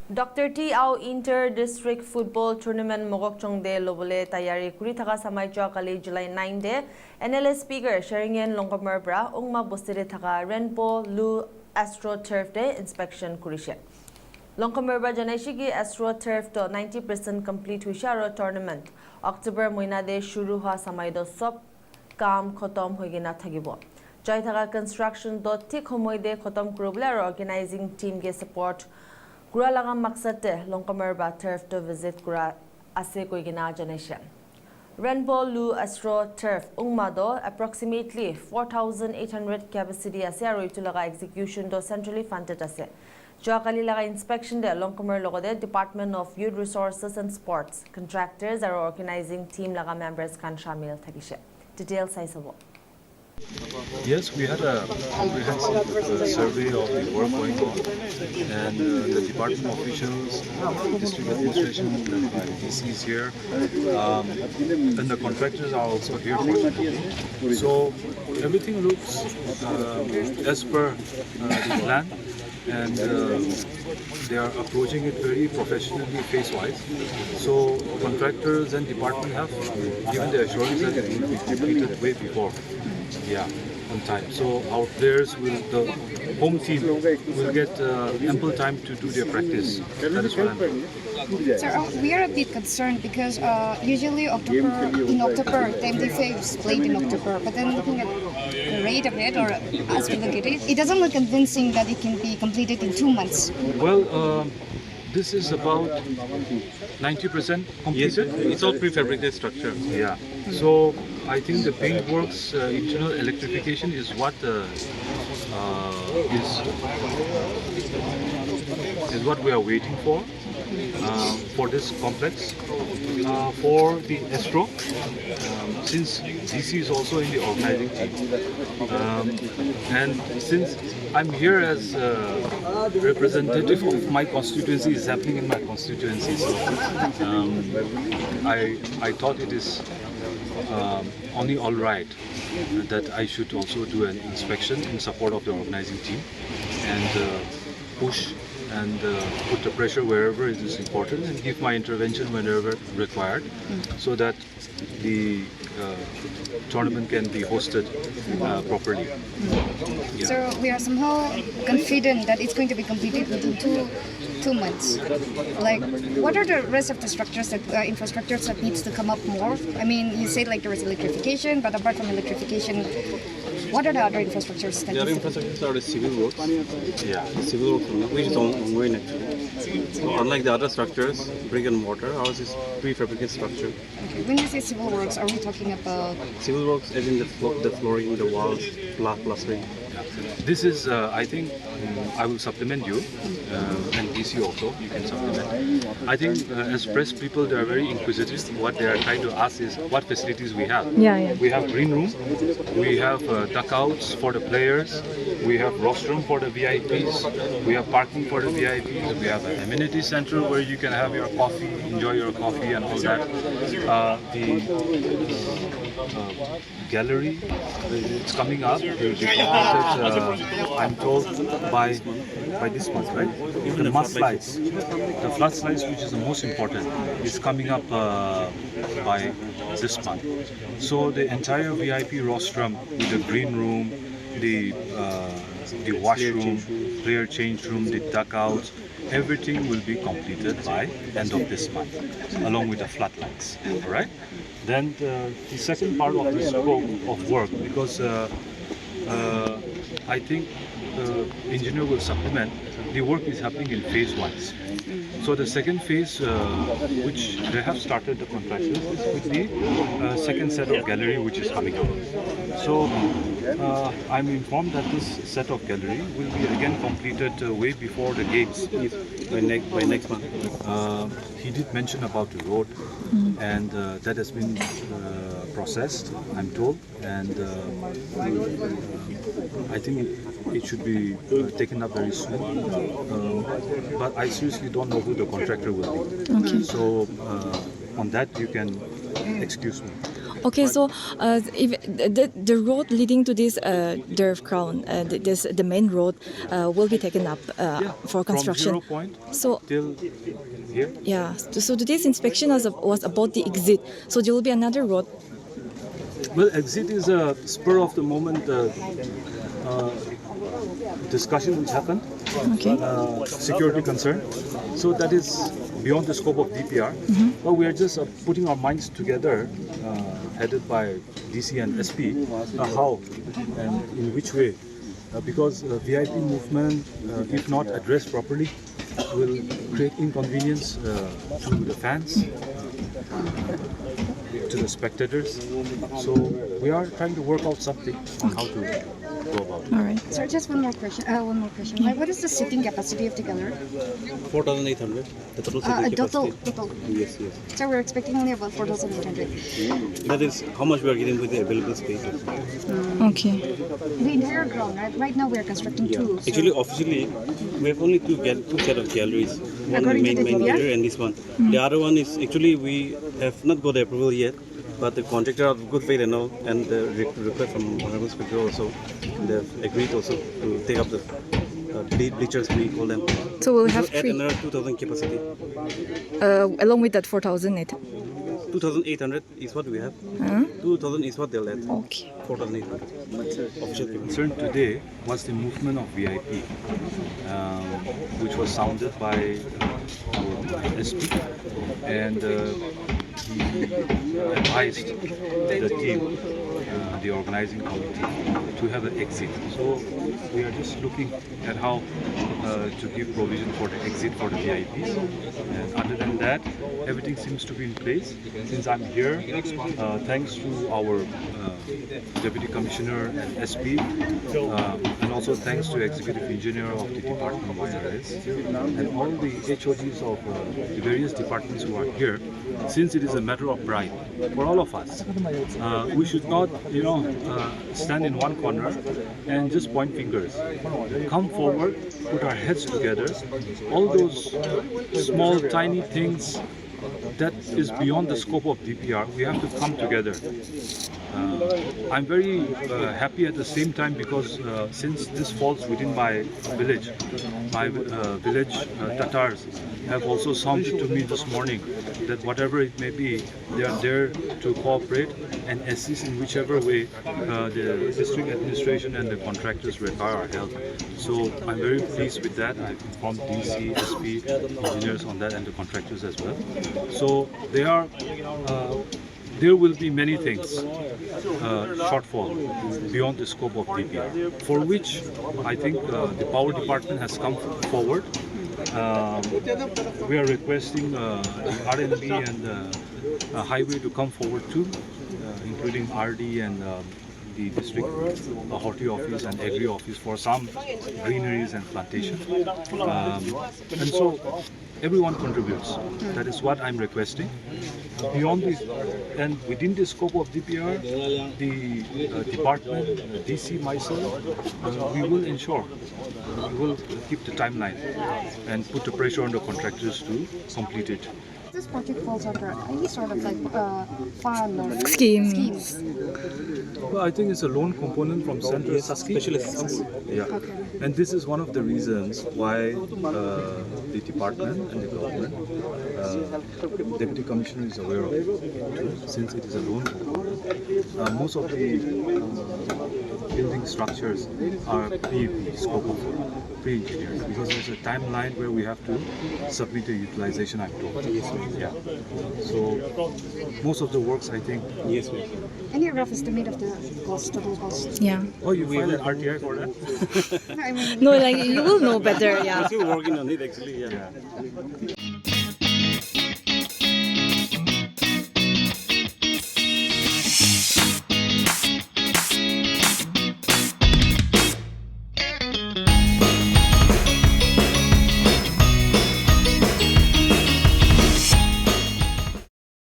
Dr. T. Au Inter-District Football Tournament Mogok Chongde Lobole Tayari Kuri Thaka Samai Kali July 9 de NLS Speaker Sheringen Longkomerbra Ungma Bostire Thaka Renpo Lu Astro Turf de Inspection Kurishe. Longkomerbra Janashigi Astro Turf to 90% complete Husharo tournament. October Moina de Shuru Hua Samai do Sop Kam Khotom Hoigina Thagibo. Jai Thaka Construction do Tik Homoy de Khotom Kurubler organizing team ge support. Kura langam maksate Longkomerbra turf to visit kura ase koi gina janesha. Rainbow Lu Astro Turf Ungmado approximately 4,800 capacity ase aru itulaga execution do centrally funded ase. Joakali laga inspection de Longkomer logode Department of Youth Resources and Sports contractors are organizing team laga members kan shamil thagishe. Details saisabo. Yes, we had a comprehensive survey of the work going on, and the department officials, district administration, the DCs here, and the contractors are also here fortunately. So everything looks as per the plan, and they are approaching it very professionally, phase-wise. So contractors and department have given the assurance that it will be completed way before. Yeah, on time. So our players the home team will get ample time to do their practice. That is what I'm saying. Sir, we are a bit concerned because usually in October, the MDFA is played in October, but then looking at the rate of it, or as we look at it, it doesn't look convincing that it can be completed in 2 months. Well, this is about 90% completed. Yes, it's all prefabricated structure. Yeah. So I think the paintworks, internal electrification is what is what we are waiting for this complex. For the Astro, since DC is also in the organizing team, and since I'm here as a representative of my constituency, is happening in my constituency, so I thought it is only all right that I should also do an inspection in support of the organizing team and push and put the pressure wherever it is important and give my intervention whenever required, so that the tournament can be hosted properly. Yeah. So we are somehow confident that it's going to be completed within two months. Like, what are the rest of the structures that infrastructures that needs to come up more? I mean, you said like there is electrification, but apart from electrification, what are the other infrastructures that The other infrastructures are the civil works. Yeah. Civil works, which is ongoing actually. So unlike the other structures, brick and mortar, ours is prefabricated structure. Okay. When you say civil works, are we talking about Civil works as in the flooring, the walls, plastering. This is, I think, I will supplement you, and DC also, you can supplement. I think as press people, they are very inquisitive. What they are trying to ask is what facilities we have. Yeah. We have green room, we have duckouts for the players, we have rostrum for the VIPs, we have parking for the VIPs, we have an amenity center where you can have your coffee, enjoy your coffee and all that. The gallery, it's coming up. I'm told by this month, right? The mud slides, the flood slides, which is the most important, is coming up by this month. So the entire VIP rostrum with the green room, the washroom, player change room, the duckouts, everything will be completed by end of this month, along with the floodlights. All right. Then the second part of the scope of work, because I think the engineer will supplement, the work is happening in phase-wise. So the second phase, which they have started the contractors, is with the second set of gallery which is coming up. So I'm informed that this set of gallery will be again completed way before the games. By next month. He did mention about the road, and that has been processed, I'm told, and I think it should be taken up very soon. But I seriously don't know who the contractor will be. Okay. So on that you can excuse me. Okay, so if the road leading to this Derv Crown, the main road will be taken up for construction. From 0 point So till here. yeah, so today's inspection was about the exit. So there will be another road. Well, exit is a spur of the moment discussion which happened. Okay. Security concern. So that is beyond the scope of DPR. But we are just putting our minds together, headed by DC and SP, how and in which way. Because VIP movement, if not addressed properly, will create inconvenience to the fans, to the spectators. So we are trying to work out something on how to go about it. All right. Sir, just one more question. Like, what is the seating capacity of the gallery? 4,800. The total seating Total. capacity. Yes. So we're expecting only about 4,800. That is how much we are getting with the available space. Okay. The entire ground, right? Right now we are constructing two. So Actually, officially, we have only two set of galleries. One According to main the DPR? gallery and this one. The other one is actually we have not got the approval yet, but the contractor of good faith and all, and the request from Honorable Speaker also, they have agreed also to take up the bleachers, we call them. So we'll Which have will add three, another 2,000 capacity. along with that 4,000. 2,800 is what we have. 2,000 is what they'll add. Okay. 4,800. Official payment. Concern today was the movement of VIP, which was sounded by our SP, and he advised the team, the organizing committee, to have an exit. So we are just looking at how to give provision for the exit for the VIPs. And other than that, everything seems to be in place. Since I'm here, thanks to our Deputy Commissioner and SP, and also thanks to Executive Engineer of the Department of IRS, and all the HODs of the various departments who are here. Since it is a matter of pride for all of us, we should not, stand in one corner and just point fingers. Come forward, put our heads together. All those small, tiny things that is beyond the scope of DPR, we have to come together. I'm very happy at the same time because since this falls within my village Tatars have also sounded to me this morning that whatever it may be, they are there to cooperate and assist in whichever way the district administration and the contractors require our help. So I'm very pleased with that. I've informed DC, SP, engineers on that and the contractors as well. So there will be many things shortfall beyond the scope of DPR, for which I think the power department has come forward. We are requesting the R&B and the highway to come forward too, including RD and the district horti office and agri office for some greeneries and plantation. And so everyone contributes. That is what I'm requesting. Beyond this and within the scope of DPR, the department, DC, myself, we will ensure, we will keep the timeline and put the pressure on the contractors to complete it. this project falls under any sort of like fund or Schemes. Well, I think it's a loan component from Central Specialists. Yeah, and this is one of the reasons why the department and the government, Deputy Commissioner is aware of it too, since it is a loan component. Most of the building structures are PEP, scope of pre-engineered, because there's a timeline where we have to submit the utilization, I'm told. Yeah. So most of the works, I think. Yes, ma'am. any rough estimate of the cost, total cost? Yeah. Oh, you filed an RTI for that? I mean, No, like you will know better. Yeah. We're still working on it actually, yeah. Yeah.